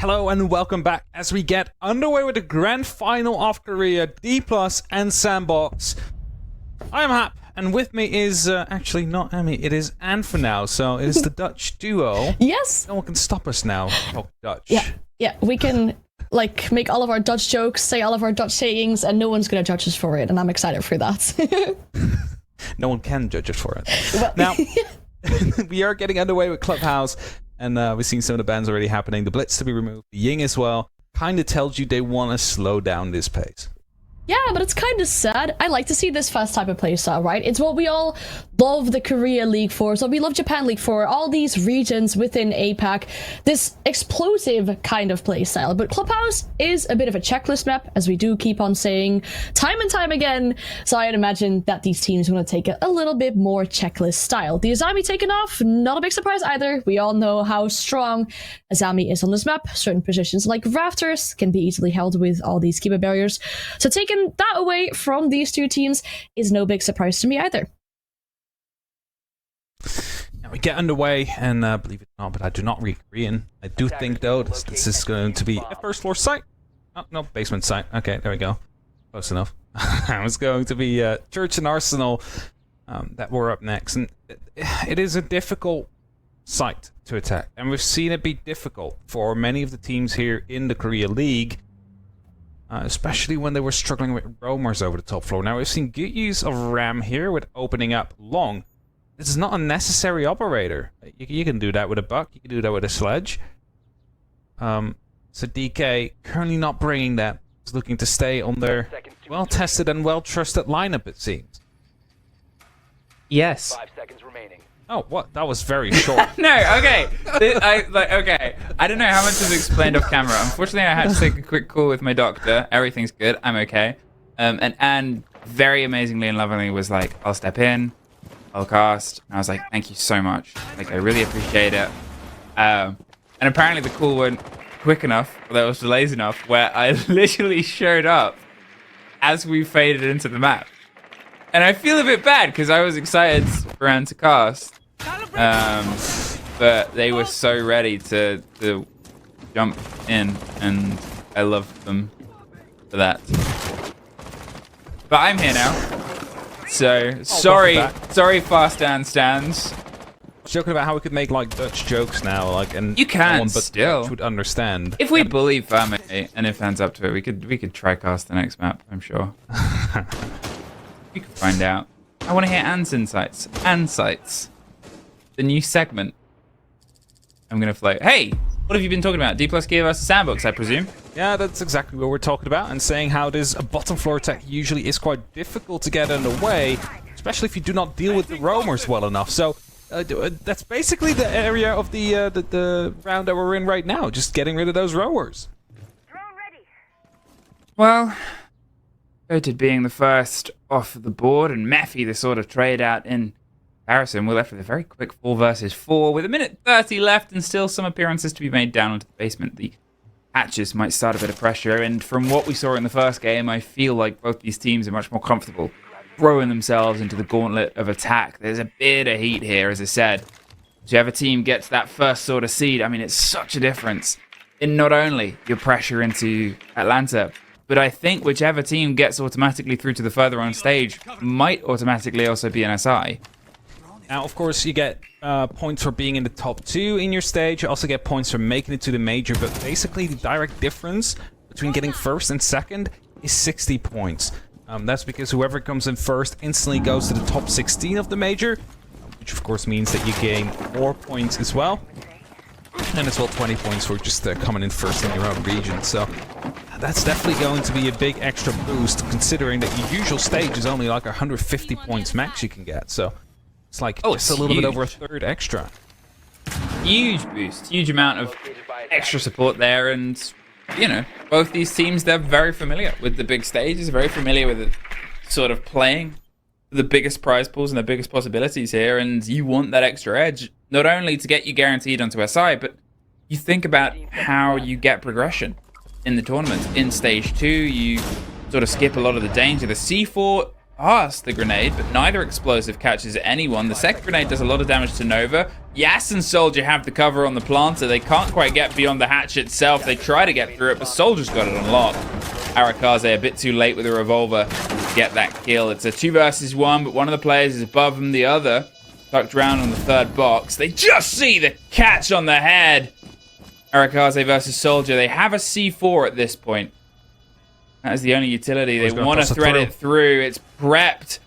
Hello and welcome back as we get underway with the grand final of Korea, DPLUS and Sandbox. I am Hap, and with me is actually not Emmy, it is Anne for now, so it is the Dutch duo. Yes. No one can stop us now. Talk Dutch. Yeah, we can like make all of our Dutch jokes, say all of our Dutch sayings, and no one's gonna judge us for it, and I'm excited for that. No one can judge us for it. Well, Now, we are getting underway with Clubhouse. And we've seen some of the bans already happening. The Blitz to be removed. The Ying as well. Kind of tells you they want to slow down this pace. yeah, but it's kind of sad. I like to see this fast type of playstyle, right? It's what we all love the Korea League for. It's what we love Japan League for. All these regions within APAC. This explosive kind of playstyle. But Clubhouse is a bit of a checklist map, as we do keep on saying time and time again. So I'd imagine that these teams want to take a little bit more checklist style. The Azami taken off, not a big surprise either. We all know how strong Azami is on this map. Certain positions like rafters can be easily held with all these keeper barriers. So taking that away from these two teams is no big surprise to me either. Now we get underway, and believe it or not, but I do not read Korean. I do think, though, this is going to be a first floor site. Oh, no, basement site. Okay, there we go. Close enough. It's going to be Church and Arsenal that were up next. And it is a difficult site to attack. And we've seen it be difficult for many of the teams here in the Korea League. Especially when they were struggling with roamers over the top floor. Now, we've seen good use of Ram here with opening up long. This is not a necessary operator. You can do that with a buck. You can do that with a sledge. So DK currently not bringing that. He's looking to stay on their well-tested and well-trusted lineup, it seems. Yes. 5 seconds remaining. Oh, what? That was very short. No, okay. Okay. I don't know how much is explained off camera. Unfortunately, I had to take a quick call with my doctor. Everything's good. I'm okay. And Anne very amazingly and lovingly was like, I'll step in. I'll cast. And I was like, thank you so much. Like, I really appreciate it. And apparently the call went quick enough, or there was delays enough, where I literally showed up as we faded into the map. And I feel a bit bad because I was excited for Anne to cast. But they were so ready to jump in, and I love them for that. But I'm here now. So sorry fast Anne stands. Joking about how we could make like Dutch jokes now, like, and You can no one but still. Dutch would understand. If we bully Fame, and if Anne's up to it, we could try cast the next map, I'm sure. You can find out. I want to hear Anne's insights. Ansights. The new segment. I'm going to float. Hey, what have you been talking about? DPLUS Gear versus Sandbox, I presume? Yeah, that's exactly what we're talking about, and saying how this bottom floor attack usually is quite difficult to get underway, especially if you do not deal with the roamers well enough. So that's basically the area of the round that we're in right now, just getting rid of those roamers. Well, voted being the first off the board, and Mephi the sort of trade out in comparison, we're left with a very quick 4 versus 4 with 1:30 left and still some appearances to be made down into the basement. The hatches might start a bit of pressure, and from what we saw in the first game, I feel like both these teams are much more comfortable throwing themselves into the gauntlet of attack. There's a bit of heat here, as I said. Whichever team gets that first sort of seed, I mean, it's such a difference in not only your pressure into Atlanta, but I think whichever team gets automatically through to the further on stage might automatically also be an SI. Now, of course, you get points for being in the top 2 in your stage. You also get points for making it to the major, but basically the direct difference between getting first and second is 60 points. That's because whoever comes in first instantly goes to the top 16 of the major, which of course means that you gain more points as well. And as well 20 points for just coming in first in your own region. So that's definitely going to be a big extra boost, considering that your usual stage is only like 150 points max you can get. So it's like just a little bit over a third extra. Huge boost, huge amount of extra support there, and you know, both these teams, they're very familiar with the big stages, very familiar with it, sort of playing the biggest prize pools and the biggest possibilities here, and you want that extra edge, not only to get you guaranteed onto SI, but you think about how you get progression in the tournament. In stage 2, you sort of skip a lot of the danger. The C4 past the grenade, but neither explosive catches anyone. The second grenade does a lot of damage to Nova. Yas and Soldier have the cover on the planter. They can't quite get beyond the hatch itself. They try to get through it, but Soldier's got it unlocked. Arakaze a bit too late with a revolver to get that kill. It's a 2 versus 1, but one of the players is above him. The other tucked around on the third box. They just see the catch on the head. Arakaze versus Soldier. They have a C4 at this point. That is the only utility. They want to thread it through. It's prepped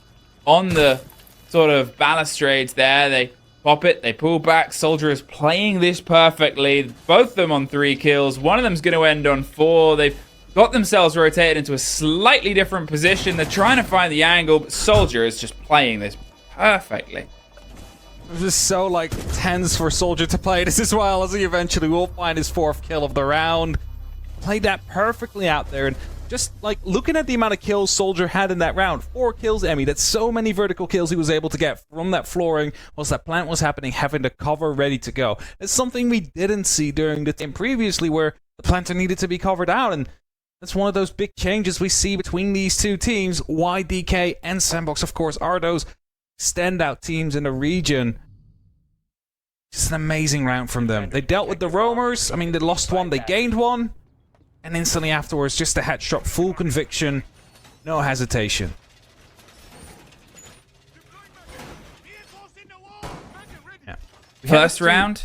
on the sort of balustrades there. They pop it. They pull back. Soldier is playing this perfectly. Both of them on 3 kills. One of them's going to end on 4. They've got themselves rotated into a slightly different position. They're trying to find the angle, but Soldier is just playing this perfectly. It was so, like, tense for Soldier to play this as well, as he eventually will find his 4th kill of the round. Played that perfectly out there, and just, like, looking at the amount of kills Soldier had in that round. 4 kills, Emmy. That's so many vertical kills he was able to get from that flooring whilst that plant was happening, having the cover ready to go. It's something we didn't see during the game previously, where the planter needed to be covered out, and that's one of those big changes we see between these two teams. Why DK and Sandbox, of course, are those standout teams in the region. Just an amazing round from them. They dealt with the roamers. I mean, they lost 1, they gained 1. And instantly afterwards, just a headshot, full conviction, no hesitation. Yeah. First round.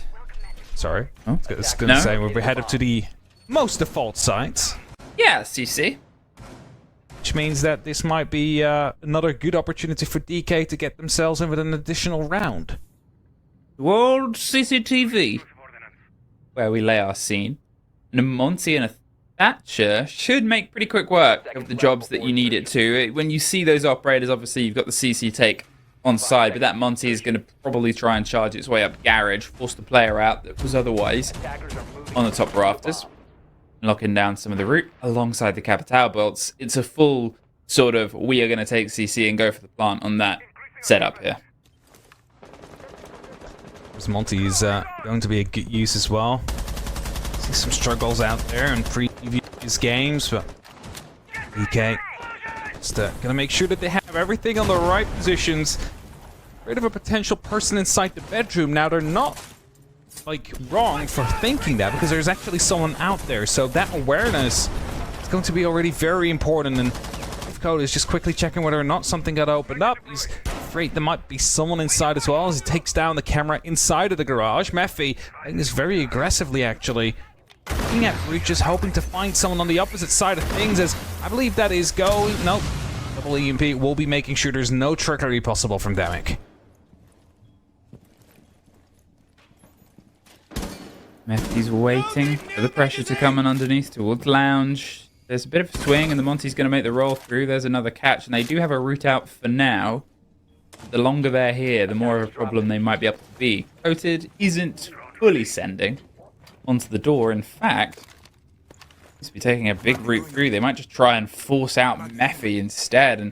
Sorry. Oh, I was going to say, we're headed to the most default sites. Yeah, CC. Which means that this might be another good opportunity for DK to get themselves in with an additional round. World CCTV, where we lay our scene. And a Monty and a Thatcher should make pretty quick work of the jobs that you need it to. When you see those operators, obviously you've got the CC take on side, but that Monty is going to probably try and charge its way up garage, force the player out that was otherwise on the top rafters, locking down some of the route alongside the Capital bolts. It's a full sort of, we are going to take CC and go for the plant on that setup here. Monty is going to be a good use as well. See some struggles out there in previous games, but DK just gonna make sure that they have everything on the right positions. Rid of a potential person inside the bedroom. Now they're not like wrong for thinking that, because there's actually someone out there. So that awareness is going to be already very important. And Code is just quickly checking whether or not something got opened up. He's afraid there might be someone inside as well, as he takes down the camera inside of the garage. Mephi playing this very aggressively, actually. Looking at breaches, hoping to find someone on the opposite side of things, as I believe that is going. Nope. Double EMP will be making sure there's no trickery possible from Demic. Mephi's waiting for the pressure to come in underneath towards lounge. There's a bit of a swing, and the Monty's going to make the roll through. There's another catch, and they do have a route out for now. The longer they're here, the more of a problem they might be able to be. Coated isn't fully sending onto the door. In fact, he's be taking a big route through. They might just try and force out Mephi instead. And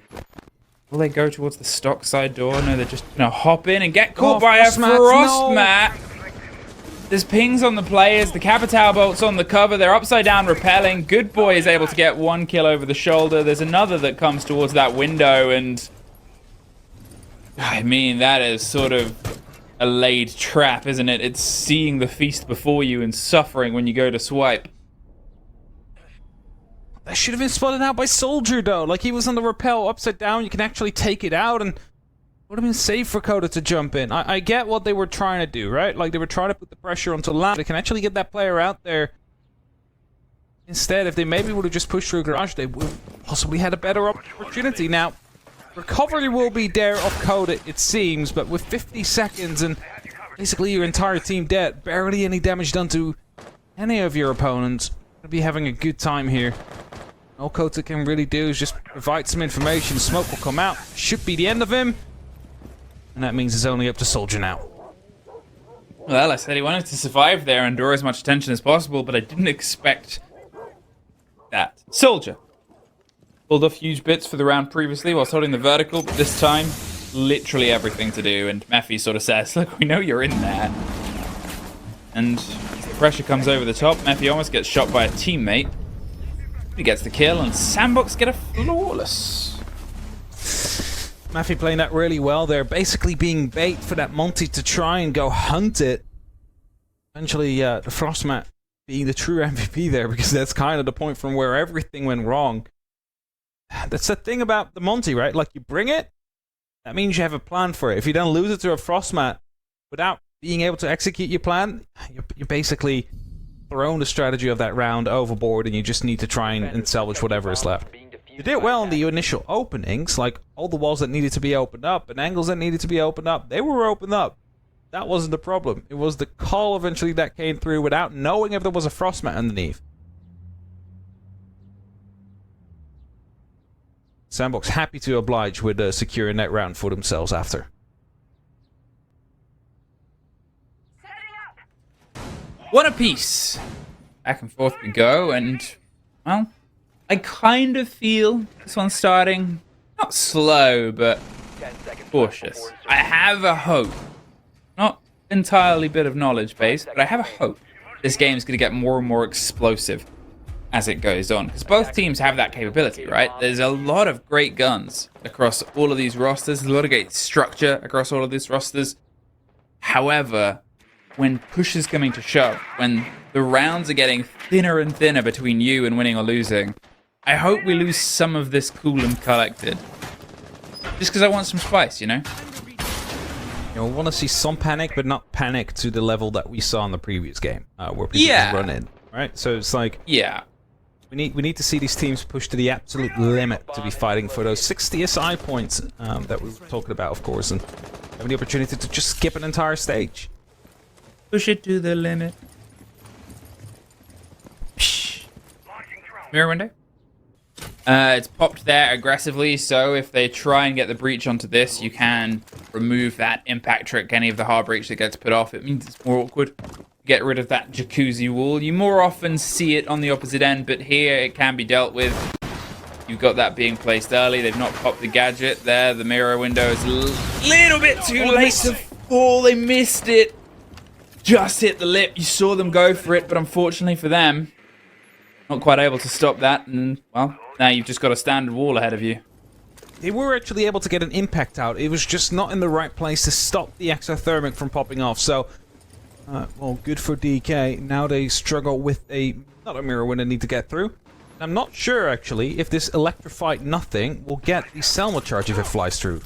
will they go towards the stock side door? No, they're just going to hop in and get caught by a frost mat. There's pings on the players. The Capital bolt's on the cover. They're upside down repelling. Good Boy is able to get 1 kill over the shoulder. There's another that comes towards that window, and I mean, that is sort of a laid trap, isn't it? It's seeing the feast before you and suffering when you go to swipe. That should have been spotted out by Soldier, though. Like, he was on the rappel upside down. You can actually take it out, and would have been safe for Coda to jump in. I get what they were trying to do, right? Like, they were trying to put the pressure onto Lam. They can actually get that player out there. Instead, if they maybe would have just pushed through a garage, they would have possibly had a better opportunity. Now, recovery will be there off Coda, it seems, but with 50 seconds and basically your entire team dead, barely any damage done to any of your opponents, gonna be having a good time here. All Coda can really do is just provide some information. Smoke will come out. Should be the end of him. And that means it's only up to Soldier now. Well, I said he wanted to survive there and endure as much attention as possible, but I didn't expect that. Soldier pulled off huge bits for the round previously whilst holding the vertical, but this time, literally everything to do. And Mephi sort of says, look, we know you're in there. And as the pressure comes over the top, Mephi almost gets shot by a teammate. He gets the kill, and Sandbox get a flawless. Maffey playing that really well there, basically being bait for that Monty to try and go hunt it. Eventually, the Frostmat being the true MVP there, because that's kind of the point from where everything went wrong. That's the thing about the Monty, right? Like, you bring it, that means you have a plan for it. If you don't lose it to a Frostmat without being able to execute your plan, you're basically throwing the strategy of that round overboard, and you just need to try and salvage whatever is left. You did well in the initial openings, like all the walls that needed to be opened up and angles that needed to be opened up, they were opened up. That wasn't the problem. It was the call eventually that came through without knowing if there was a Frostmat underneath. Sandbox happy to oblige with securing that round for themselves after. One apiece. Back and forth we go, and, well, I kind of feel this one's starting, not slow, but cautious. I have a hope. Not entirely bit of knowledge base, but I have a hope this game's going to get more and more explosive as it goes on. Because both teams have that capability, right? There's a lot of great guns across all of these rosters. There's a lot of great structure across all of these rosters. However, when push is coming to shove, when the rounds are getting thinner and thinner between you and winning or losing, I hope we lose some of this cool and collected. Just because I want some spice, you know? You know, we want to see some panic, but not panic to the level that we saw in the previous game, where people just run in, right? So it's like, we need to see these teams push to the absolute limit to be fighting for those 60 SI points that we were talking about, of course, and having the opportunity to just skip an entire stage. Push it to the limit. Mirror window. It's popped there aggressively, so if they try and get the breach onto this, you can remove that impact trick, any of the hard breach that gets put off. It means it's more awkward. Get rid of that jacuzzi wall. You more often see it on the opposite end, but here it can be dealt with. You've got that being placed early. They've not popped the gadget there. The mirror window is a little bit too late to fall. They missed it. Just hit the lip. You saw them go for it, but unfortunately for them, not quite able to stop that. And, well, now you've just got a standard wall ahead of you. They were actually able to get an impact out. It was just not in the right place to stop the exothermic from popping off. So, well, good for DK. Now they struggle with not a mirror window need to get through. I'm not sure, actually, if this electrified nothing will get the Selma charge if it flies through.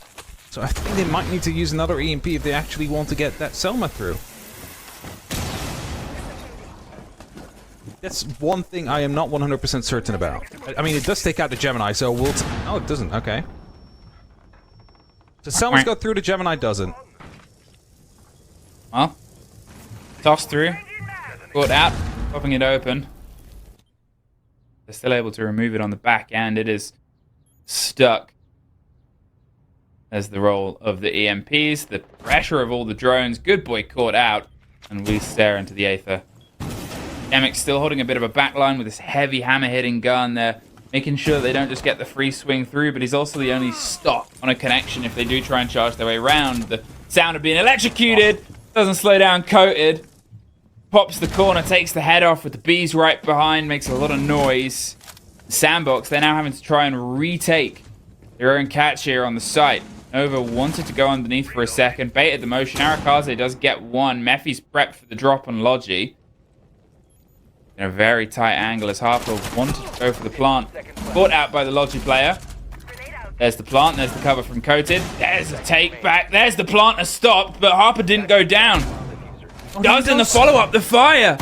So I think they might need to use another EMP if they actually want to get that Selma through. That's one thing I am not 100% certain about. I mean, it does take out the Gemini, so we'll... Oh, it doesn't. Okay. So Selma's got through, the Gemini doesn't. Well, toss through. Caught out. Popping it open. They're still able to remove it on the back end. It is stuck. There's the roll of the EMPs. The pressure of all the drones. Good boy caught out. And we stare into the Aether. Emic's still holding a bit of a backline with this heavy hammer-hitting gun there, making sure they don't just get the free swing through, but he's also the only stop on a connection if they do try and charge their way around. The sound of being electrocuted, doesn't slow down, coated, pops the corner, takes the head off with the bees right behind, makes a lot of noise. Sandbox, they're now having to try and retake their own catch here on the site. Nova wanted to go underneath for a second, baited the motion. Arakaze does get one. Mephi's prepped for the drop on Logi. In a very tight angle as Harper wanted to go for the plant. Caught out by the Logi player. There's the plant, there's the cover from Coated. There's the take back, there's the planter stopped, but Harper didn't go down. Does in the follow-up, the fire.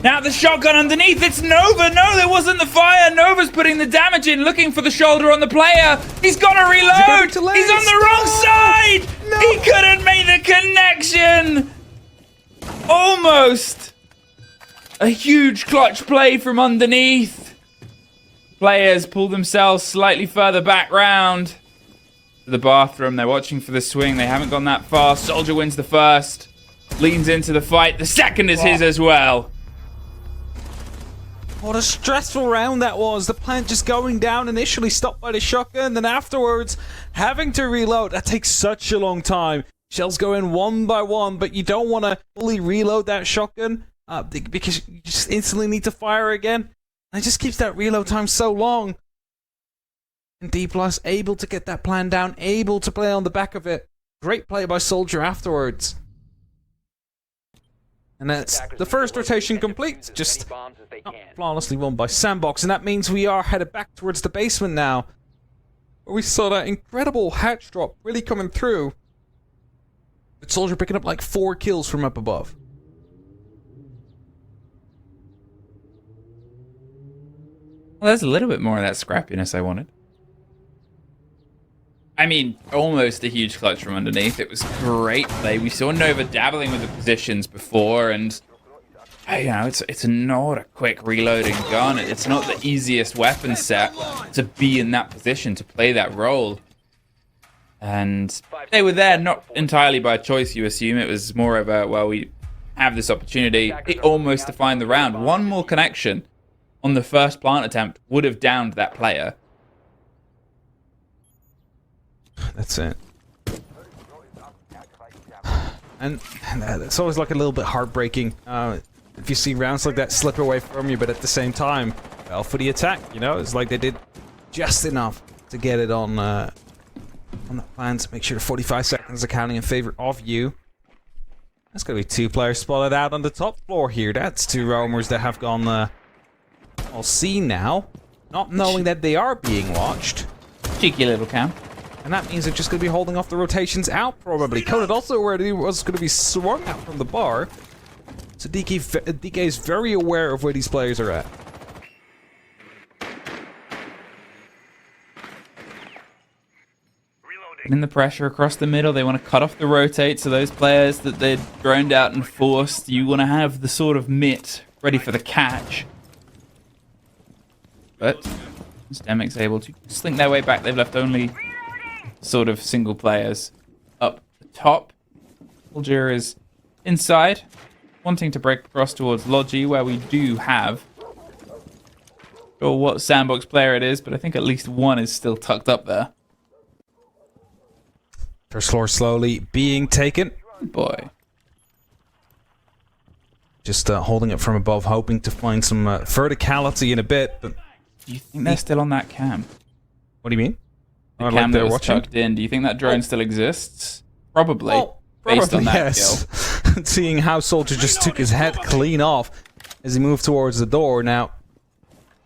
Now the shotgun underneath, it's Nova. No, there wasn't the fire. Nova's putting the damage in, looking for the shoulder on the player. He's got to reload. He's on the wrong side. No. He couldn't make the connection. Almost. A huge clutch play from underneath. Players pull themselves slightly further back round to the bathroom. They're watching for the swing. They haven't gone that far. Soldier wins the first. Leans into the fight. The second is his as well. What a stressful round that was. The plant just going down initially, stopped by the shotgun, then afterwards having to reload. That takes such a long time. Shells go in one by one, but you don't want to fully reload that shotgun. Because you just instantly need to fire again. And it just keeps that reload time so long. And DPLUS able to get that plan down, able to play on the back of it. Great play by Soldier afterwards. And that's the first rotation complete. Just not flawlessly won by Sandbox. And that means we are headed back towards the basement now. Where we saw that incredible hatch drop really coming through. With Soldier picking up like 4 kills from up above. Well, there's a little bit more of that scrappiness I wanted. I mean, almost a huge clutch from underneath. It was great play. We saw Nova dabbling with the positions before, and you know, it's not a quick reloading gun. It's not the easiest weapon set to be in that position, to play that role. And they were there not entirely by choice, you assume. It was more of a, well, we have this opportunity. It almost defined the round. One more connection on the first plant attempt would have downed that player. That's it. And it's always like a little bit heartbreaking if you see rounds like that slip away from you, but at the same time, well, for the attack, you know, it's like they did just enough to get it on the plan to make sure 45 seconds are counting in favor of you. That's going to be 2 players spotted out on the top floor here. That's 2 roamers that have gone all seen now, not knowing that they are being watched. Cheeky little camp. And that means they're just going to be holding off the rotations out, probably. Conan also aware that he was going to be swung out from the bar. So DK is very aware of where these players are at. In the pressure across the middle, they want to cut off the rotate, so those players that they're droned out and forced, you want to have the sort of mitt ready for the catch. But Stemic's able to slink their way back. They've left only sort of single players up the top. Soldier is inside, wanting to break across towards Logi, where we do have, or what Sandbox player it is, but I think at least one is still tucked up there. First floor slowly being taken. Good boy. Just holding it from above, hoping to find some verticality in a bit. But Do you think they're still on that cam? what do you mean? The cam that was tucked in. Do you think that drone still exists? Probably. Well, based on that yes. kill. Seeing how Soldier just took his head clean off as he moved towards the door. Now,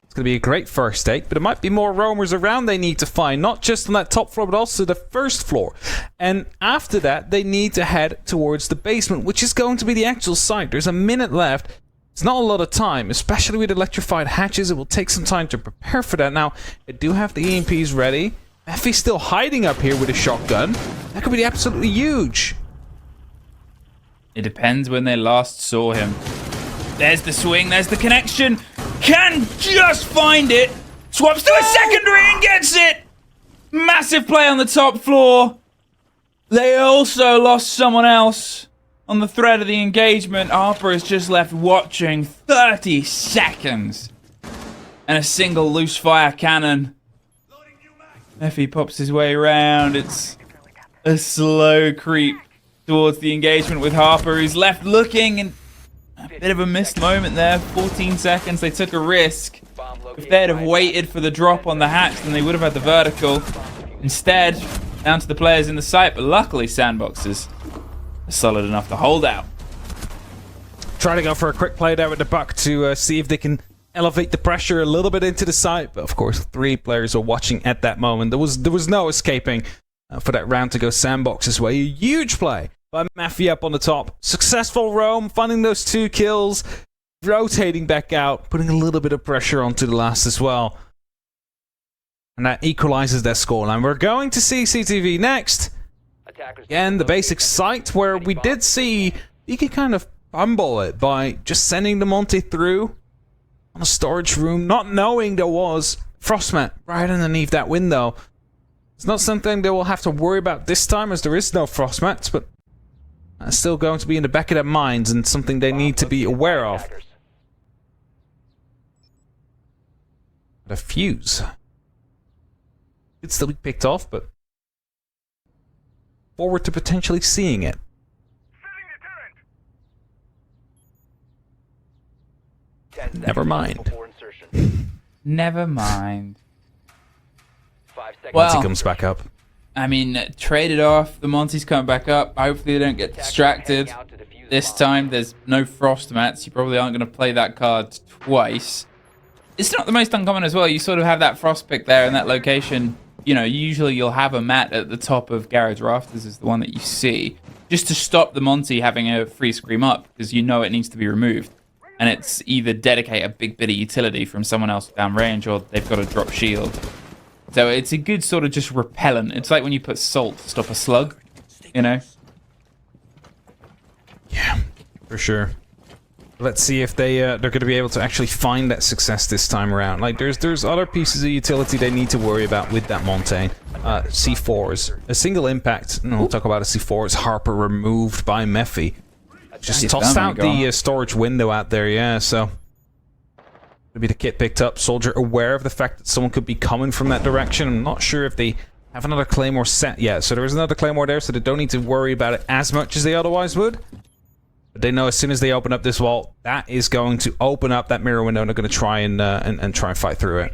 it's going to be a great first take, but it might be more roamers around they need to find, not just on that top floor, but also the first floor. And after that, they need to head towards the basement, which is going to be the actual site. There's a minute left. It's not a lot of time, especially with electrified hatches. It will take some time to prepare for that. Now, I do have the EMPs ready. Effie's still hiding up here with a shotgun. That could be absolutely huge. It depends when they last saw him. There's the swing, there's the connection. Can just find it. Swaps to a secondary and gets it. Massive play on the top floor. They also lost someone else on the thread of the engagement. Harper is just left watching 30 seconds. And a single loose fire cannon. Effie pops his way around. It's a slow creep towards the engagement with Harper, who's left looking, and a bit of a missed moment there. 14 seconds, they took a risk. If they'd have waited for the drop on the hatch, then they would have had the vertical. Instead, down to the players in the site, but luckily Sandboxes are solid enough to hold out. Trying to go for a quick play there with the buck to see if they can elevate the pressure a little bit into the site, but of course 3 players are watching at that moment. There was no escaping for that round to go Sandbox's way. A huge play by Mafia up on the top. Successful roam, finding those 2 kills, rotating back out, putting a little bit of pressure onto the last as well. And that equalizes their scoreline. We're going to see CTV next. Again, the basic site where we did see you could kind of fumble it by just sending the Monte through on a storage room, not knowing there was frostmat right underneath that window. It's not something they will have to worry about this time, as there is no frostmats, but that's still going to be in the back of their minds and something they need to be aware of. The fuse could still be picked off, but forward to potentially seeing it. Never mind. Never mind. Monty comes back up. I mean, trade it off. The Monty's coming back up. Hopefully they don't get distracted. This time there's no frost mats. You probably aren't going to play that card twice. It's not the most uncommon as well. You sort of have that frost pick there in that location. You know, usually you'll have a mat at the top of garage rafters is the one that you see, just to stop the Monty having a free scream up, because you know it needs to be removed. And it's either dedicate a big bit of utility from someone else down range, or they've got to drop shield. So it's a good sort of just repellent. It's like when you put salt to stop a slug, you know? Yeah, for sure. Let's see if they're going to be able to actually find that success this time around. Like, there's other pieces of utility they need to worry about with that Montaigne. C4s. A single impact, and we'll talk about a C4, is Harper removed by Mephi. Just tossed out the storage window out there, yeah, so... Maybe the kit picked up. Soldier aware of the fact that someone could be coming from that direction. I'm not sure if they have another Claymore set yet. So there is another Claymore there, so they don't need to worry about it as much as they otherwise would. But they know as soon as they open up this wall, that is going to open up that mirror window, and they're going to try and try and fight through it.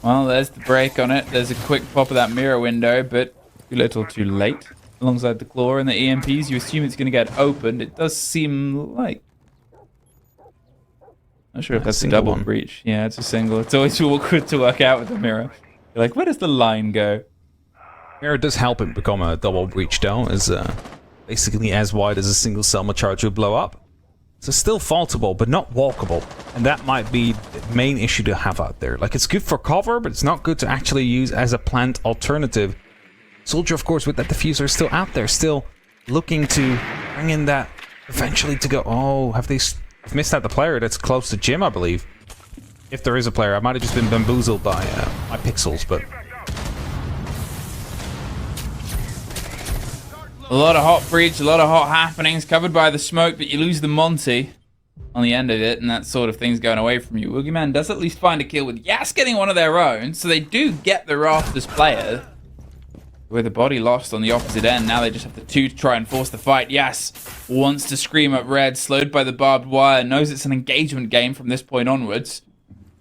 Well, there's the break on it. There's a quick pop of that mirror window, but too little too late. Alongside the claw and the EMPs, you assume it's going to get opened. It does seem like... Not sure if that's a double breach. Yeah, it's a single. It's always awkward to work out with the mirror. You're like, where does the line go? Mirror does help it become a double breach, though, as basically as wide as a single Selma charge would blow up. So still faultable, but not walkable. And that might be the main issue to have out there. Like, it's good for cover, but it's not good to actually use as a plant alternative. Soldier, of course, with that diffuser is still out there, still looking to bring in that eventually to go... Oh, have they missed out the player that's close to Jim, I believe. If there is a player. I might have just been bamboozled by my pixels, but... A lot of hot breach, a lot of hot happenings covered by the smoke, but you lose the Monty on the end of it, and that sort of thing's going away from you. Boogeyman does at least find a kill with Yas getting one of their own, so they do get the Rafters player. With a body lost on the opposite end, now they just have the two to try and force the fight. Yas wants to scream up red, slowed by the barbed wire, knows it's an engagement game from this point onwards.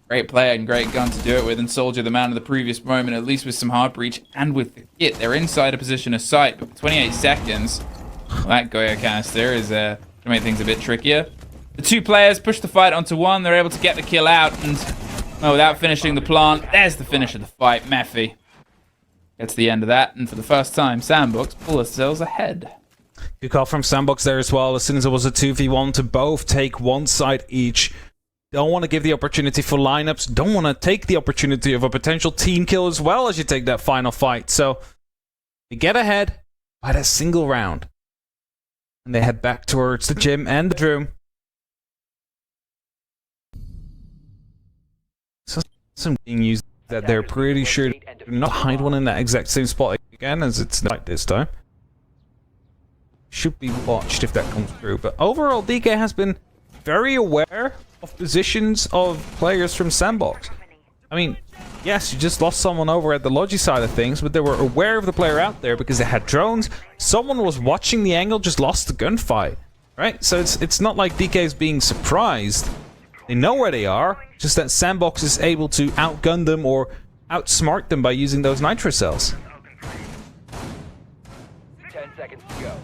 Great player and great gun to do it with, and Soldier, the man of the previous moment, at least with some hard breach and with the kit. They're inside a position of sight, but with 28 seconds, well, that Goya canister is to make things a bit trickier. The two players push the fight onto one. They're able to get the kill out, and well, without finishing the plant, there's the finish of the fight. Mephi gets the end of that, and for the first time, Sandbox pull themselves ahead. Good call from Sandbox there as well. As soon as it was a 2v1 to both take one side each. Don't want to give the opportunity for lineups. Don't want to take the opportunity of a potential team kill as well as you take that final fight. So, they get ahead by that single round. And they head back towards the gym and the room. So, some being used that they're pretty sure to not hide one in that exact same spot again, as it's not this time. Should be watched if that comes through. But overall, DK has been very aware of positions of players from Sandbox. I mean, yes, you just lost someone over at the Logi side of things, but they were aware of the player out there because they had drones. Someone was watching the angle, just lost the gunfight, right? So it's not like DK is being surprised. They know where they are, just that Sandbox is able to outgun them or outsmart them by using those nitro cells. 10 seconds to go.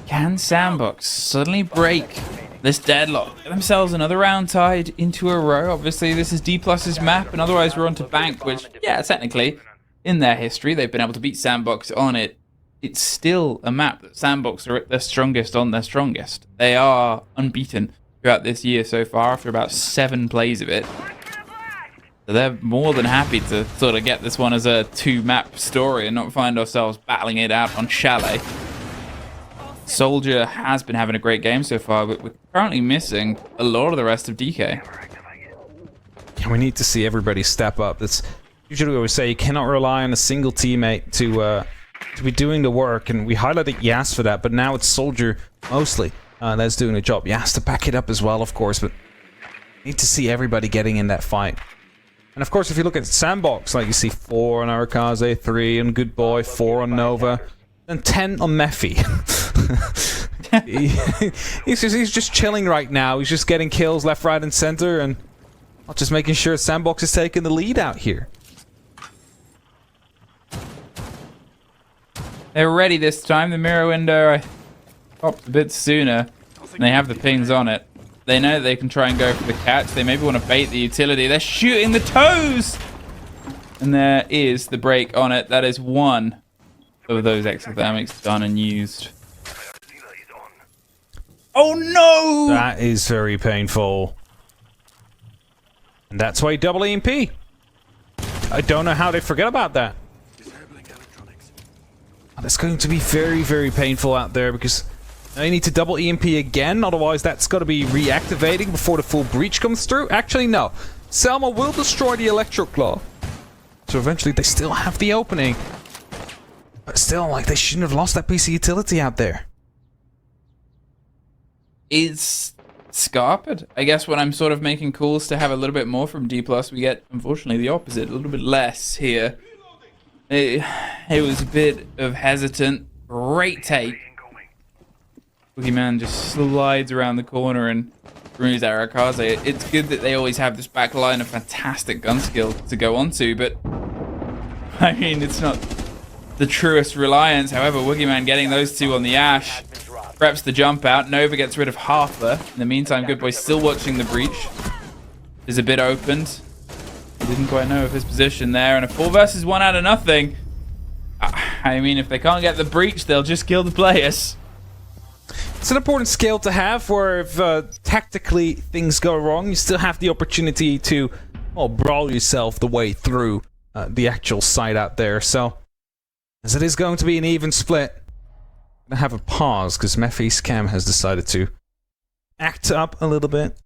Can Sandbox suddenly break this deadlock? Get themselves another round tied into a row. Obviously, this is DPLUS's map, and otherwise we're on to Bank, which, yeah, technically, in their history, they've been able to beat Sandbox on it. It's still a map that Sandbox are at their strongest on their strongest. They are unbeaten throughout this year so far after about 7 plays of it. So they're more than happy to sort of get this one as a 2-map story and not find ourselves battling it out on Chalet. Soldier has been having a great game so far, but we're currently missing a lot of the rest of DK. We need to see everybody step up. That's usually what we say. You cannot rely on a single teammate to be doing the work, and we highlighted Yas for that, but now it's Soldier mostly that's doing the job. Yas to back it up as well, of course, but need to see everybody getting in that fight. And of course, if you look at Sandbox, like you see 4 on Arakaze, 3 on Good Boy, 4 on Nova. than 10 on Mephi. He's just chilling right now. He's just getting kills left, right, and center, and just making sure Sandbox is taking the lead out here. They're ready this time. The mirror window I popped a bit sooner, and they have the pings on it. They know that they can try and go for the catch. They maybe want to bait the utility. They're shooting the toes! And there is the break on it. That is one of those exothermics done and used. Oh no! That is very painful. And that's why double EMP. I don't know how they forget about that. That's going to be very, very painful out there because now you need to double EMP again, otherwise that's got to be reactivating before the full breach comes through. Actually, no. Selma will destroy the Electro Claw. So eventually they still have the opening. But still, like, they shouldn't have lost that piece of utility out there. It's scarpered. I guess when I'm sort of making calls to have a little bit more from DPLUS, we get, unfortunately, the opposite. A little bit less here. It was a bit of hesitant. Great take. Boogeyman just slides around the corner and removes Arakaze. It's good that they always have this back line of fantastic gun skill to go onto, but I mean, it's not the truest reliance. However, Boogeyman getting those two on the Ash preps the jump out. Nova gets rid of Harper. In the meantime, Good Boy still watching the breach. Is a bit opened. He didn't quite know of his position there, and a 4 versus 1 out of nothing. I mean, if they can't get the breach, they'll just kill the players. It's an important skill to have, where if tactically things go wrong, you still have the opportunity to, well, brawl yourself the way through the actual site out there. So, as it is going to be an even split, I'm gonna have a pause because Mephi's cam has decided to act up a little bit.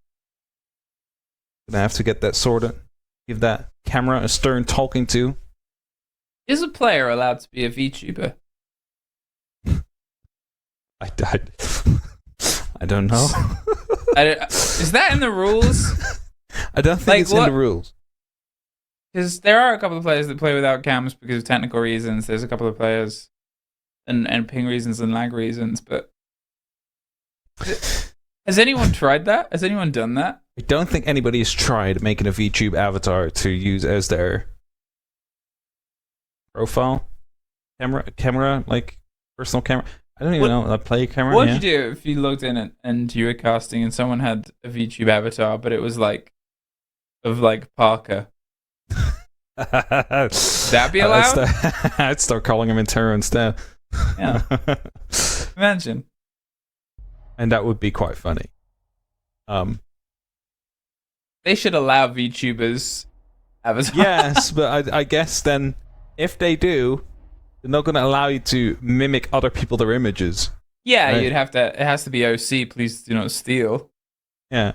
Gonna have to get that sorted. Give that camera a stern talking to. Is a player allowed to be a VTuber? I don't know. Is that in the rules? I don't think Like, it's in the rules. Because there are a couple of players that play without cams because of technical reasons. There's a couple of players and ping reasons and lag reasons, but has anyone tried that? Has anyone done that? I don't think anybody has tried making a VTube avatar to use as their profile camera, like personal camera. I don't even know, a play camera. What would you do if you logged in and you were casting and someone had a VTube avatar, but it was like of like Parker? Would that be allowed? I'd start calling him Intero instead. Yeah. Imagine. And that would be quite funny. They should allow VTubers avatars. Yes, but I guess then if they do, they're not going to allow you to mimic other people, their images. Yeah, right? you'd have to. It has to be OC. Please do not steal. Yeah.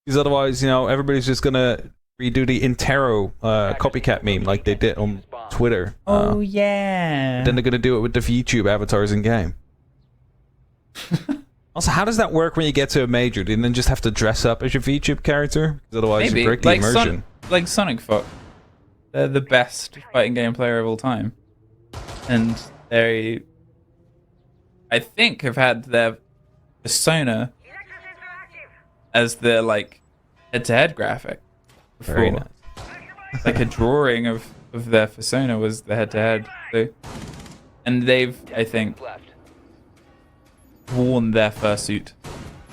Because otherwise, everybody's just going to redo the Intero copycat meme like they did on Twitter. Oh, yeah. Then they're going to do it with the VTube avatars in game. Also, how does that work when you get to a major? Do you then just have to dress up as your VTube character? Because otherwise you break the immersion. Like Sonic Fox. They're the best fighting game player of all time. And they, I think, have had their persona as their, like, head-to-head graphic before. Very nice. Like, a drawing of their persona was the head-to-head. So, and they've, I think, worn their fursuit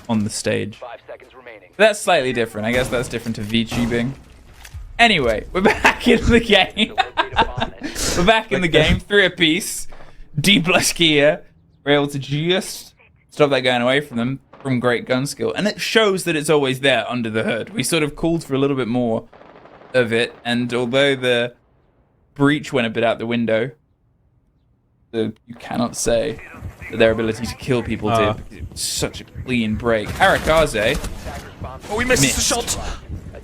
on the stage. 5 seconds remaining. That's slightly different. I guess that's different to VTubing. Anyway, we're back in the game. We're back in the game. 3 apiece. DPLUS Kia. We're able to just stop that going away from them from great gun skill. And it shows that it's always there under the hood. We sort of called for a little bit more of it. And although the breach went a bit out the window, you cannot say that their ability to kill people did. Because it was such a clean break. Arakaze. Oh, we missed the shot.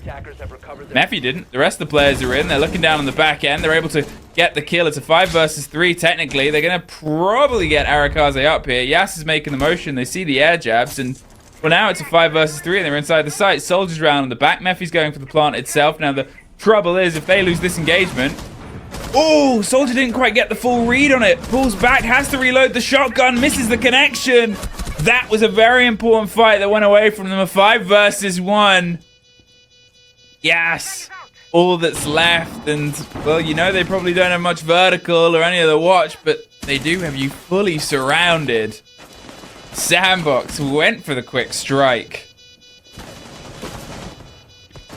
Mephi didn't. The rest of the players are in. They're looking down on the back end. They're able to get the kill. It's a 5 versus 3 technically. They're going to probably get Arakaze up here. Yas is making the motion. They see the air jabs. And, well, now it's a 5 versus 3 and they're inside the site. Soldiers round on the back. Mephi's going for the plant itself. Now, the trouble is, if they lose this engagement, Oh, Soldier didn't quite get the full read on it. Pulls back, has to reload the shotgun, misses the connection. That was a very important fight that went away from them. A 5 versus 1. Yes. All that's left. And, well, you know they probably don't have much vertical or any other watch, but they do have you fully surrounded. Sandbox went for the quick strike.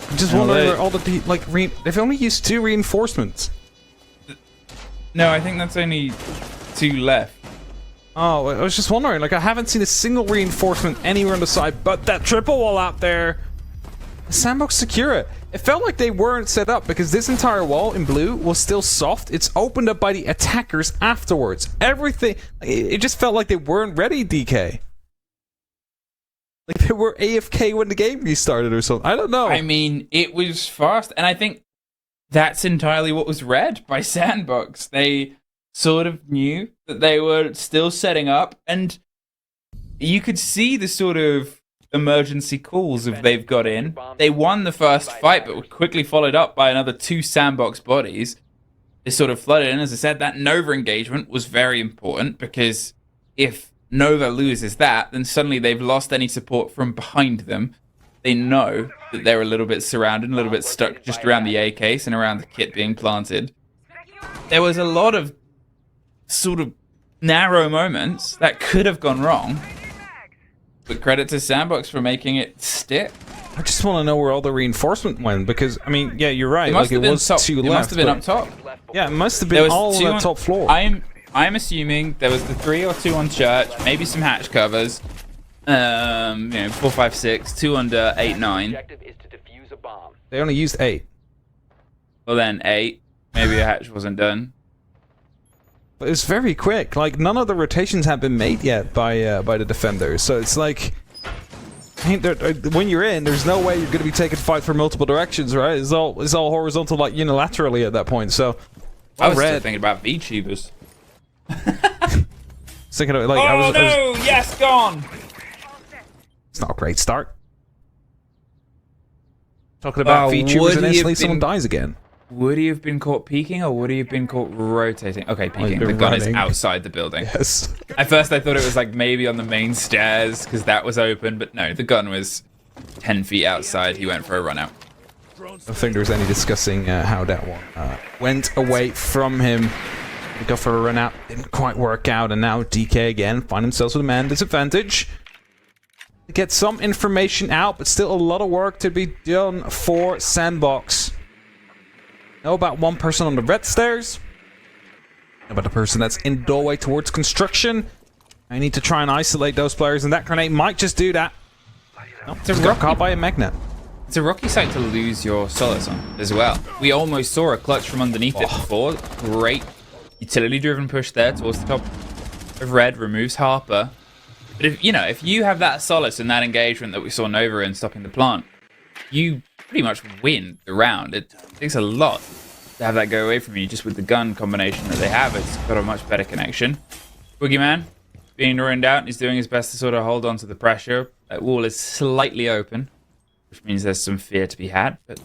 I'm just wondering where all the like they've only used 2 reinforcements. No, I think that's only 2 left. Oh, I was just wondering. Like, I haven't seen a single reinforcement anywhere on the side, but that triple wall out there. Sandbox secure it. It felt like they weren't set up because this entire wall in blue was still soft. It's opened up by the attackers afterwards. Everything. It just felt like they weren't ready, DK. Like they were AFK when the game restarted or something. I don't know. I mean, it was fast, and I think that's entirely what was read by Sandbox. They sort of knew that they were still setting up, and you could see the sort of emergency calls if they've got in. They won the first fight, but were quickly followed up by another 2 Sandbox bodies. They sort of flooded in. As I said, that Nova engagement was very important, because if Nova loses that, then suddenly they've lost any support from behind them. They know that they're a little bit surrounded, a little bit stuck just around the A case and around the kit being planted. There was a lot of sort of narrow moments that could have gone wrong, but credit to Sandbox for making it stick. I just want to know where all the reinforcement went, because I mean, yeah, you're right. It It was 2 left. It must have been up top. Yeah, it must have been all on the top floor. I'm assuming there was the 3 or 2 on church, maybe some hatch covers. You know, 4, 5, 6, 2 under, 8, 9. They only used 8. Well then 8. Maybe a hatch wasn't done. But it's very quick. Like, none of the rotations have been made yet by the defenders. So it's like, I mean, when you're in, there's no way you're going to be taking fight from multiple directions, right? It's all horizontal, like unilaterally at that point. So I was still thinking about VTubers. Thinking of, like, Yes, gone. It's not a great start. Talking about VTubers and instantly someone dies again. Would he have been caught peeking, or would he have been caught rotating? Okay, peeking. The gun is outside the building. Yes. At first I thought it was like maybe on the main stairs, because that was open, but no, the gun was 10 feet outside. He went for a run out. I don't think there was any discussing how that one went away from him. He got for a run out, didn't quite work out, and now DK again find themselves with a man disadvantage. To get some information out, but still a lot of work to be done for Sandbox. Know about one person on the red stairs. Know about the person that's in doorway towards construction. I need to try and isolate those players, and that grenade might just do that. Nope, just got caught by a magnet. It's a rocky sight to lose your solace on as well. We almost saw a clutch from underneath it before. Great utility-driven push there towards the top of red, removes Harper. But if you have that solace in that engagement that we saw Nova in stopping the plant, you pretty much win the round. It takes a lot to have that go away from you just with the gun combination that they have. It's got a much better connection. Boogeyman being ruined out. He's doing his best to sort of hold on to the pressure. That wall is slightly open, which means there's some fear to be had, but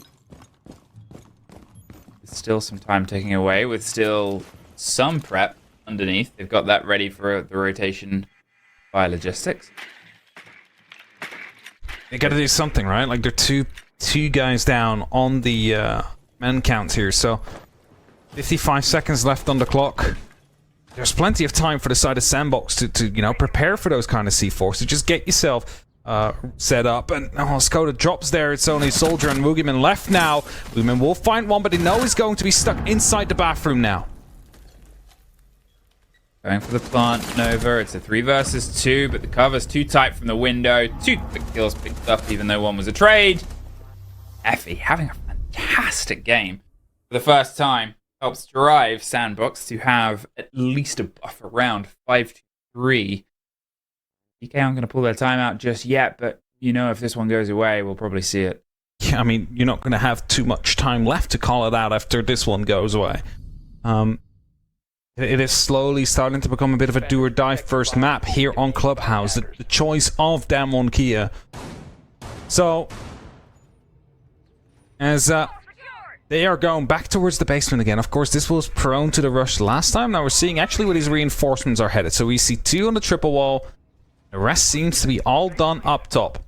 there's still some time ticking away with still some prep underneath. They've got that ready for the rotation by logistics. They gotta do something, right? Like, they're two guys down on the men count here, so 55 seconds left on the clock. There's plenty of time for the side of Sandbox to prepare for those kind of C4s. So just get yourself set up. And Skoda drops there. It's only Soldier and Mugiman left now. Mugiman will find one, but they know he's going to be stuck inside the bathroom now. Going for the plant, Nova. It's a 3 versus 2, but the cover's too tight from the window. 2 quick kills picked up, even though one was a trade. Effie having a fantastic game for the first time. Helps drive Sandbox to have at least a buff around 5-3. DK aren't going to pull their timeout just yet, but if this one goes away, we'll probably see it. Yeah, I mean, you're not going to have too much time left to call it out after this one goes away. It is slowly starting to become a bit of a do-or-die first map here on Clubhouse. The choice of Damwon Kia. So, as They are going back towards the basement again. Of course, this was prone to the rush last time. Now we're seeing actually where these reinforcements are headed. So we see 2 on the triple wall. The rest seems to be all done up top.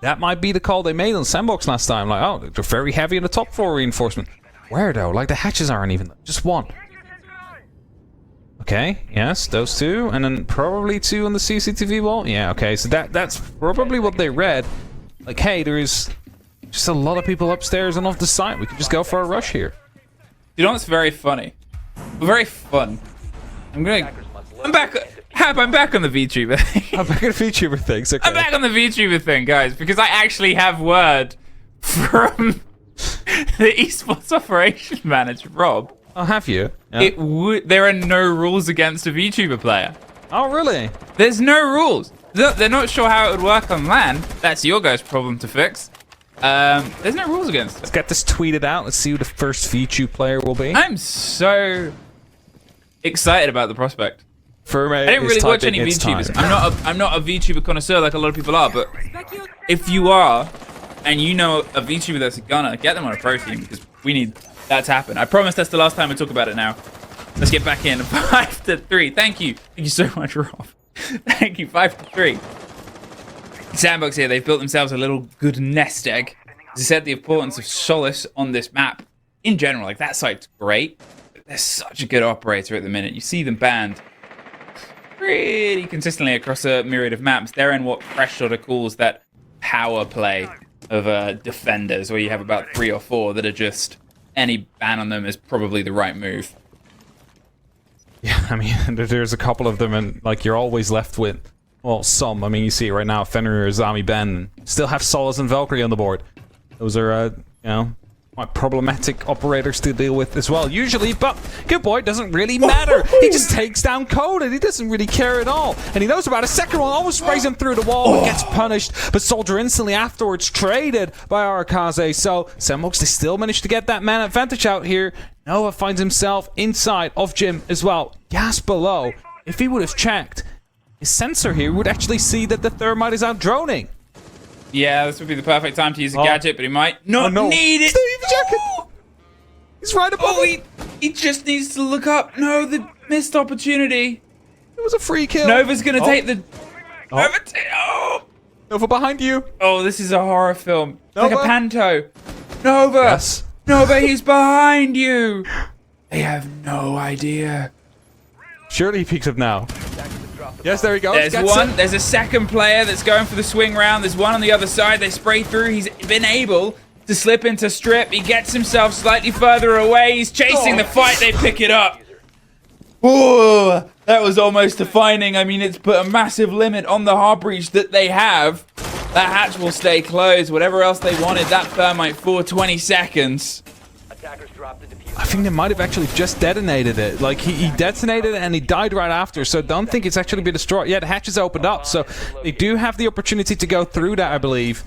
That might be the call they made on Sandbox last time. Like, oh, they're very heavy on the top floor reinforcement. Where though? Like the hatches aren't even. Just 1. Okay, yes, those 2. And then probably 2 on the CCTV wall. Yeah, okay. So that's probably what they read. Like, hey, there is just a lot of people upstairs and off the site. We could just go for a rush here. You know what's very funny? Very fun. I'm back. Hap, I'm back on the VTuber thing. I'm back on the VTuber thing. Okay. I'm back on the VTuber thing, guys, because I actually have word from the esports operations manager, Rob. Oh, have you? Yeah. There are no rules against a VTuber player. Oh, really? There's no rules. They're not sure how it would work on LAN. That's your guys' problem to fix. There's no rules against it. Let's get this tweeted out. Let's see who the first VTube player will be. I'm so excited about the prospect. I didn't really watch any VTubers. I'm not a VTuber connoisseur like a lot of people are, but if you are, and you know a VTuber that's a gunner, get them on a pro team because we need that to happen. I promise that's the last time we talk about it now. Let's get back in. 5-3. Thank you. Thank you so much, Rob. Thank you. 5-3. Sandbox here. They've built themselves a little good nest egg. As I said, the importance of Solace on this map in general, like that site's great, but they're such a good operator at the minute. You see them banned pretty consistently across a myriad of maps. They're in what Fresh sort of calls that power play of defenders, where you have about 3 or 4 that are just, any ban on them is probably the right move. Yeah, I mean, there's a couple of them, and like you're always left with, well, some. I mean, you see it right now, Fenrir, Zami, Ben, still have Solace and Valkyrie on the board. Those are, you know, quite problematic operators to deal with as well, usually, but Good Boy doesn't really matter. He just takes down Code, and he doesn't really care at all. And he knows about a second one, almost sprays him through the wall and gets punished, but Soldier instantly afterwards traded by Arakaze. So Sandbox, they still managed to get that man advantage out here. Nova finds himself inside of Jim as well. Gas below. If he would have checked his sensor here, we would actually see that the Thermite is out droning. Yeah, this would be the perfect time to use a gadget, but he might not need it. Steve, jacket. He's right above it. He just needs to look up. No, the missed opportunity. It was a free kill. Nova's gonna take the... Nova behind you. Oh, this is a horror film. Nova? Like a panto. Nova. Yes. Nova, he's behind you. They have no idea. Surely he peeks up now. Yes, there he goes. There's one. There's a second player that's going for the swing round. There's one on the other side. They spray through. He's been able to slip into strip. He gets himself slightly further away. He's chasing the fight. They pick it up. Oh, that was almost defining. I mean, it's put a massive limit on the hard breach that they have. That hatch will stay closed. Whatever else they wanted, that thermite for 20 seconds. I think they might have actually just detonated it. Like, he detonated it and he died right after, so don't think it's actually been destroyed. Yeah, the hatch is opened up, so they do have the opportunity to go through that, I believe.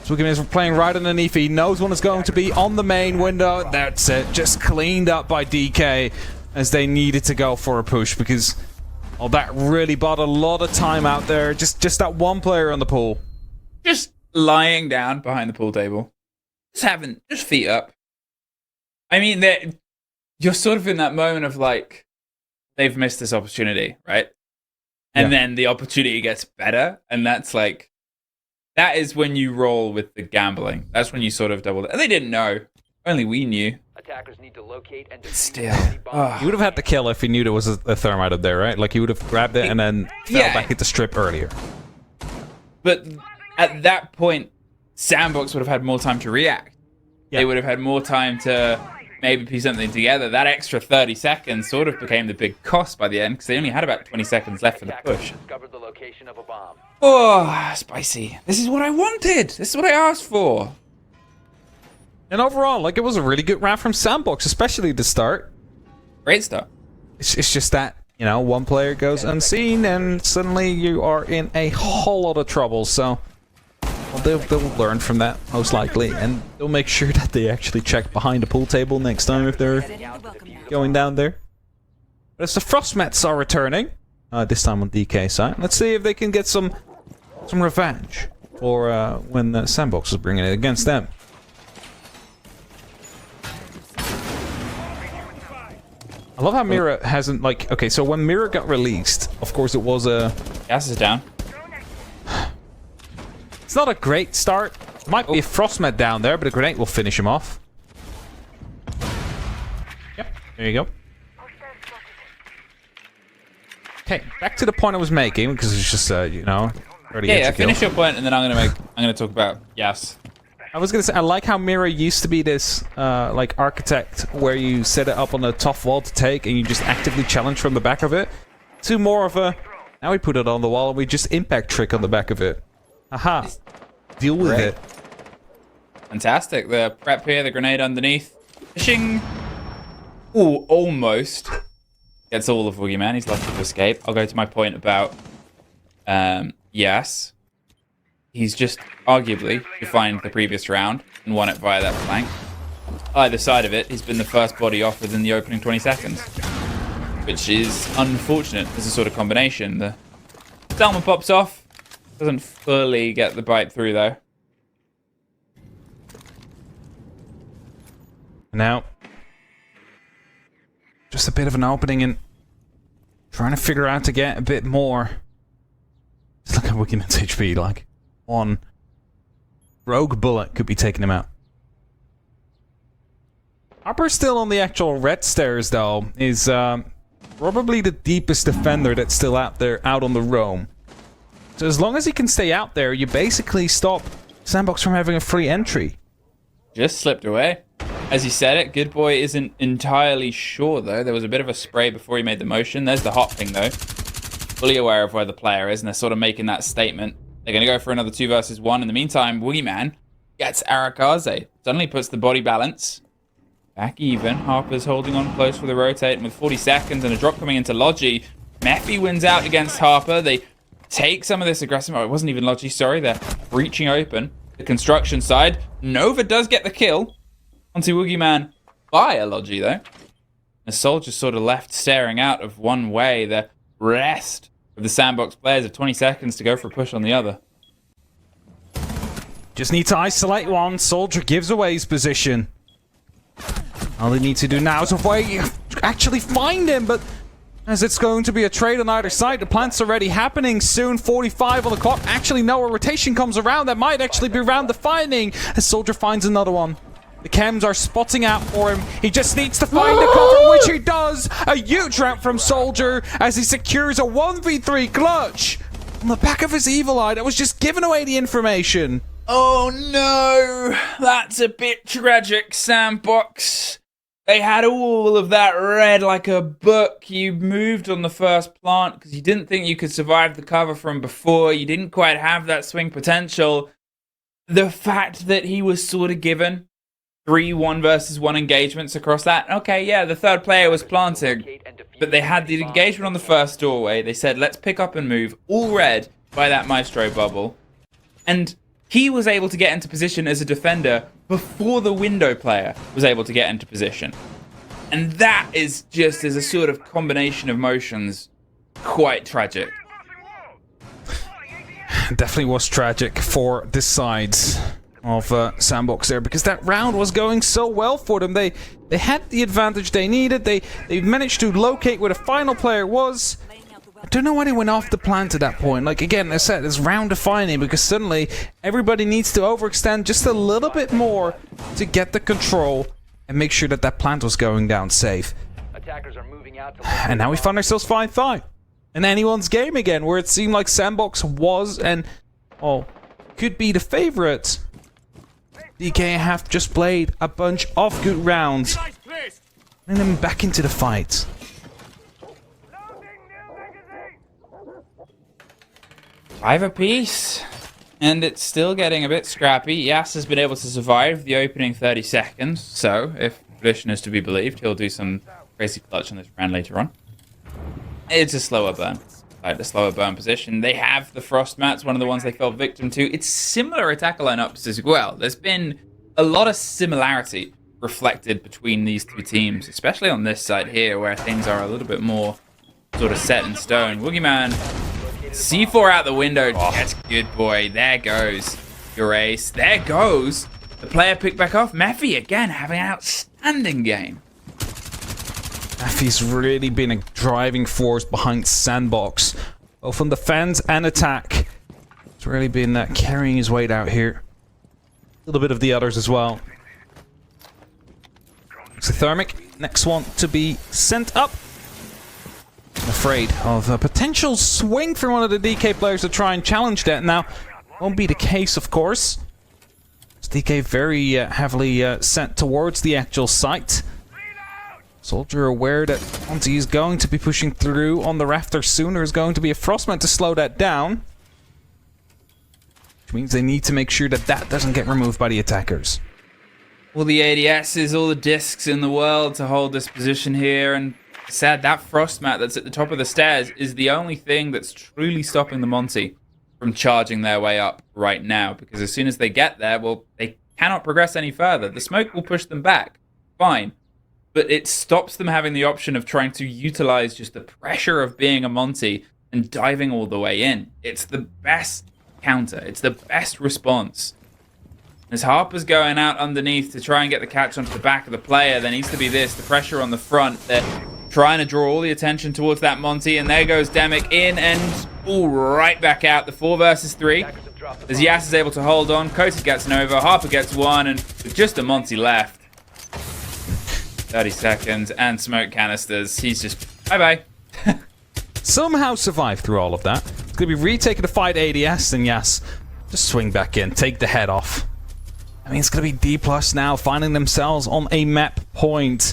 Swiggy is playing right underneath. He knows one is going to be on the main window. That's it. Just cleaned up by DK as they needed to go for a push because, oh, that really bought a lot of time out there. Just that one player on the pool. Just lying down behind the pool table. Just feet up. I mean, you're sort of in that moment of like, they've missed this opportunity, right? And then the opportunity gets better, and that's like, that is when you roll with the gambling. That's when you sort of double it. And they didn't know. Only we knew. Attackers need to locate and still. He would have had to kill if he knew there was a thermite up there, right? Like, he would have grabbed it and then fell back into strip earlier. But at that point, Sandbox would have had more time to react. Yeah. They would have had more time to maybe piece something together. That extra 30 seconds sort of became the big cost by the end because they only had about 20 seconds left for the push. Discovered the location of a bomb. Oh, spicy. This is what I wanted. This is what I asked for. And overall, like, it was a really good round from Sandbox, especially to start. Great stuff. It's just that, you know, one player goes unseen and suddenly you are in a whole lot of trouble, so... Well, they'll learn from that, most likely, and they'll make sure that they actually check behind the pool table next time if they're going down there. But as the Frostmets are returning, this time on DK side, let's see if they can get some revenge for when Sandbox is bringing it against them. love how Mira hasn't, like... Okay, so when Mira got released, of course it was a... Gas is down. It's not a great start. Might be a Frostmat down there, but a grenade will finish him off. Yep, there you go. Okay, back to the point I was making, because it's just, you know... Yeah, finish your point, and then I'm gonna talk about Yas. I was gonna say, I like how Mira used to be this, like, architect where you set it up on a tough wall to take and you just actively challenge from the back of it, to more of a, now we put it on the wall and we just impact trick on the back of it. Aha. Deal with Great. it. Fantastic. The prep here, the grenade underneath. Fishing. Ooh, almost. Gets all of Boogeyman. He's lucky to escape. I'll go to my point about, Yas. He's just arguably defined the previous round and won it via that flank. Either side of it, he's been the first body off within the opening 20 seconds. Which is unfortunate as a sort of combination. The Salmon pops off. Doesn't fully get the bite through though. Now, just a bit of an opening and trying to figure out to get a bit more. Just look at Boogeyman's HP, like. One rogue bullet could be taking him out. Harper's still on the actual red stairs, though. Is probably the deepest defender that's still out there, out on the roam. So as long as he can stay out there, you basically stop Sandbox from having a free entry. Just slipped away. As he said it, Good Boy isn't entirely sure, though. There was a bit of a spray before he made the motion. There's the hot ping, though. Fully aware of where the player is, and they're sort of making that statement. They're going to go for another 2 versus 1. In the meantime, Boogeyman gets Arakaze. Suddenly puts the body balance back even. Harper's holding on close for the rotate, and with 40 seconds and a drop coming into Logi, Mephi wins out against Harper. They take some of this aggressive... Oh, it wasn't even Logi, sorry. They're breaching open. The construction side. Nova does get the kill onto Boogeyman by a Logi, though. The soldiers sort of left staring out of one way. The rest of the Sandbox players have 20 seconds to go for a push on the other. Just need to isolate one. Soldier gives away his position. All they need to do now is actually find him, but as it's going to be a trade on either side, the plant's already happening soon. 45 on the clock. Actually, no, a rotation comes around. That might actually be round defining as Soldier finds another one. The chems are spotting out for him. He just needs to find the cover, which he does. A huge round from Soldier as he secures a 1v3 clutch on the back of his Evil Eye that was just giving away the information. Oh no, that's a bit tragic, Sandbox. They had all of that read like a book. You moved on the first plant because you didn't think you could survive the cover from before. You didn't quite have that swing potential. The fact that he was sort of given 3 1 versus 1 engagements across that. Okay, yeah, the third player was planting, but they had the engagement on the first doorway. They said, let's pick up and move, all read by that Maestro bubble. And he was able to get into position as a defender before the window player was able to get into position. And that is just as a sort of combination of motions, quite tragic. Definitely was tragic for this side of Sandbox there, because that round was going so well for them. They had the advantage they needed. They managed to locate where the final player was. I don't know why they went off the plant at that point. Like, again, I said, it's round defining because suddenly everybody needs to overextend just a little bit more to get the control and make sure that that plant was going down safe. Attackers are moving out to And now we find ourselves 5-5 in anyone's game again, where it seemed like Sandbox was and could be the favorite. DK have just played a bunch of good rounds and then back into the fight. Five apiece, and it's still getting a bit scrappy. Yas has been able to survive the opening 30 seconds, so if tradition is to be believed, he'll do some crazy clutch on this round later on. It's a slower burn. Like the slower burn position. They have the frost mats, one of the ones they fell victim to. It's similar attacker lineups as well. There's been a lot of similarity reflected between these two teams, especially on this side here, where things are a little bit more sort of set in stone. Boogeyman, C4 out the window. That's Good Boy. There goes your ace. There goes the player picked back off. Mephi again having an outstanding game. He's really been a driving force behind Sandbox, both on defense and attack. He's really been carrying his weight out here. A little bit of the others as well. It's a Thermic, next one to be sent up. I'm afraid of a potential swing from one of the DK players to try and challenge that. Now, won't be the case, of course. DK very heavily sent towards the actual site. Soldier aware that Monty is going to be pushing through on the rafter soon. There's going to be a Frostman to slow that down. Which means they need to make sure that that doesn't get removed by the attackers. All the ADSs, all the discs in the world to hold this position here. And sad, that frost mat that's at the top of the stairs is the only thing that's truly stopping the Monty from charging their way up right now. Because as soon as they get there, well, they cannot progress any further. The smoke will push them back. Fine. But it stops them having the option of trying to utilize just the pressure of being a Monty and diving all the way in. It's the best counter. It's the best response. As Harper's going out underneath to try and get the catch onto the back of the player, there needs to be this, the pressure on the front. They're trying to draw all the attention towards that Monty, and there goes Demick in and all right back out. The 4 versus 3. As Yas is able to hold on, Coated gets Nova, Harper gets 1, and with just a Monty left, 30 seconds and smoke canisters, he's just bye-bye. Somehow survived through all of that. It's going to be retaking the fight ADS, and yes, just swing back in, take the head off. I mean, it's going to be DPLUS now, finding themselves on a map point.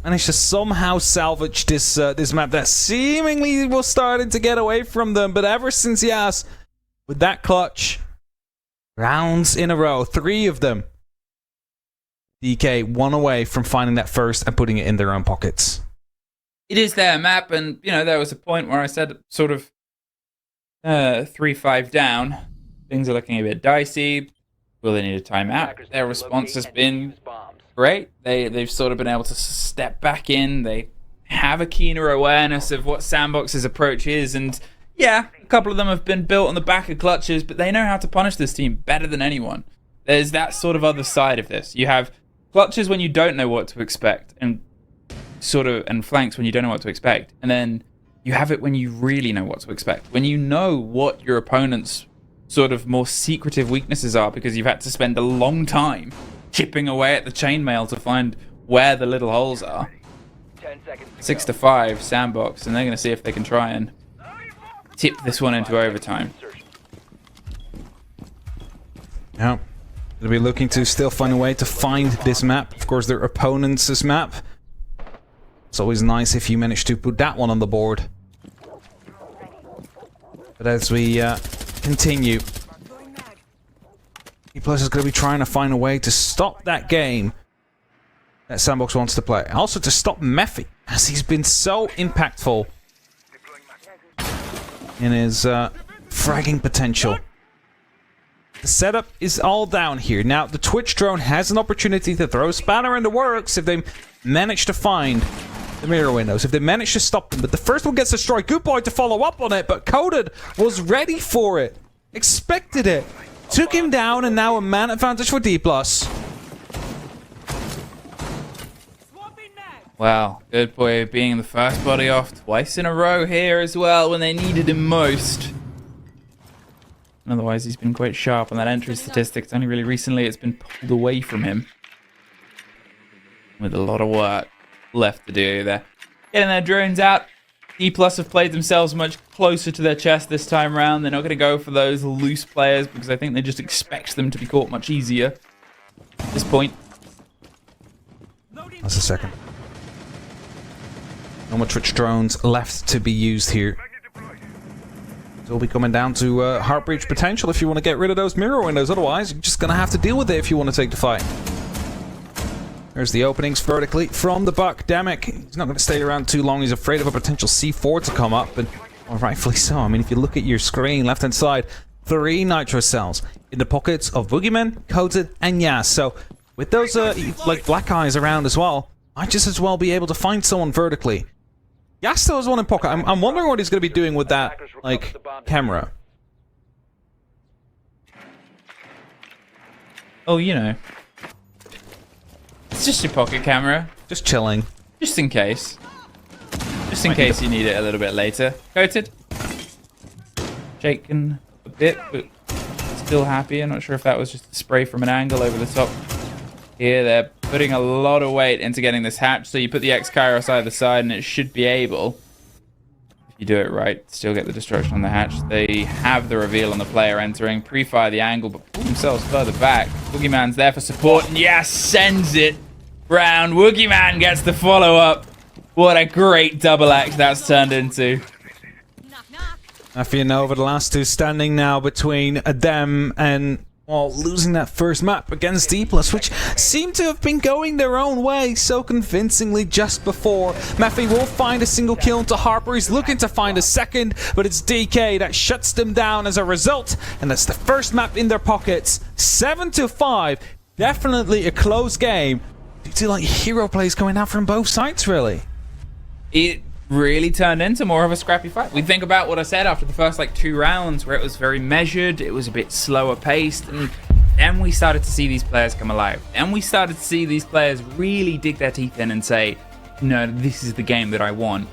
Managed to somehow salvage this this map that seemingly was starting to get away from them, but ever since Yas, with that clutch, rounds in a row, 3 of them, DK 1 away from finding that first and putting it in their own pockets. It is their map, and, you know, there was a point where I said sort of 3-5 down. Things are looking a bit dicey. Will they need a timeout? Their response has been great. They've sort of been able to step back in. They have a keener awareness of what Sandbox's approach is, and yeah, a couple of them have been built on the back of clutches, but they know how to punish this team better than anyone. There's that sort of other side of this. You have clutches when you don't know what to expect, and flanks when you don't know what to expect, and then you have it when you really know what to expect. When you know what your opponent's sort of more secretive weaknesses are, because you've had to spend a long time chipping away at the chainmail to find where the little holes are. 10 seconds to 6 to 5, Sandbox, and they're going to see if they can try and tip this one into overtime. Yeah. They'll be looking to still find a way to find this map. Of course, their opponent's map. It's always nice if you manage to put that one on the board. But as we continue, DPLUS is going to be trying to find a way to stop that game that Sandbox wants to play. Also to stop Mephi, as he's been so impactful in his fragging potential. The setup is all down here. Now, the Twitch drone has an opportunity to throw a spanner in the works if they manage to find the mirror windows, if they manage to stop them. But the first one gets destroyed. Good boy to follow up on it, but Coded was ready for it. Expected it. Took him down, and now a man advantage for DPLUS. Wow, Good boy being the first body off twice in a row here as well when they needed him most. Otherwise, he's been quite sharp on that entry statistic. It's only really recently it's been pulled away from him. With a lot of work left to do there. Getting their drones out. DPLUS have played themselves much closer to their chest this time around. They're not going to go for those loose players because I think they just expect them to be caught much easier at this point. That's a second. No more Twitch drones left to be used here. It'll be coming down to heart breach potential if you want to get rid of those mirror windows. Otherwise, you're just going to have to deal with it if you want to take the fight. There's the openings vertically from the Buck. Demick, he's not going to stay around too long. He's afraid of a potential C4 to come up, and well, rightfully so. I mean, if you look at your screen, left-hand side, 3 nitro cells in the pockets of Boogeyman, Coated, and Yas. So with those like black eyes around as well, might just as well be able to find someone vertically. Yas still has one in pocket. I'm wondering what he's going to be doing with that, like, camera. Oh, you know. It's just your pocket camera. Just chilling. Just in case. Just in case you need it a little bit later. Coated. Shaken a bit, but still happy. I'm not sure if that was just a spray from an angle over the top. Here, they're putting a lot of weight into getting this hatch, so you put the X-Kairos either side and it should be able, if you do it right, still get the destruction on the hatch. They have the reveal on the player entering, pre-fire the angle, but pull themselves further back. Boogeyman's there for support, and yes, sends it round. Woogieman gets the follow-up. What a great double act that's turned into. Mafia Nova, the last two standing now between them and, well, losing that first map against DPLUS, which seemed to have been going their own way so convincingly just before. Mafia will find a single kill into Harper. He's looking to find a second, but it's DK that shuts them down as a result, and that's the first map in their pockets. 7-5. Definitely a close game due to like hero plays coming out from both sides, really. It really turned into more of a scrappy fight. We think about what I said after the first like 2 rounds, where it was very measured, it was a bit slower paced, and then we started to see these players come alive. And we started to see these players really dig their teeth in and say, no, this is the game that I want.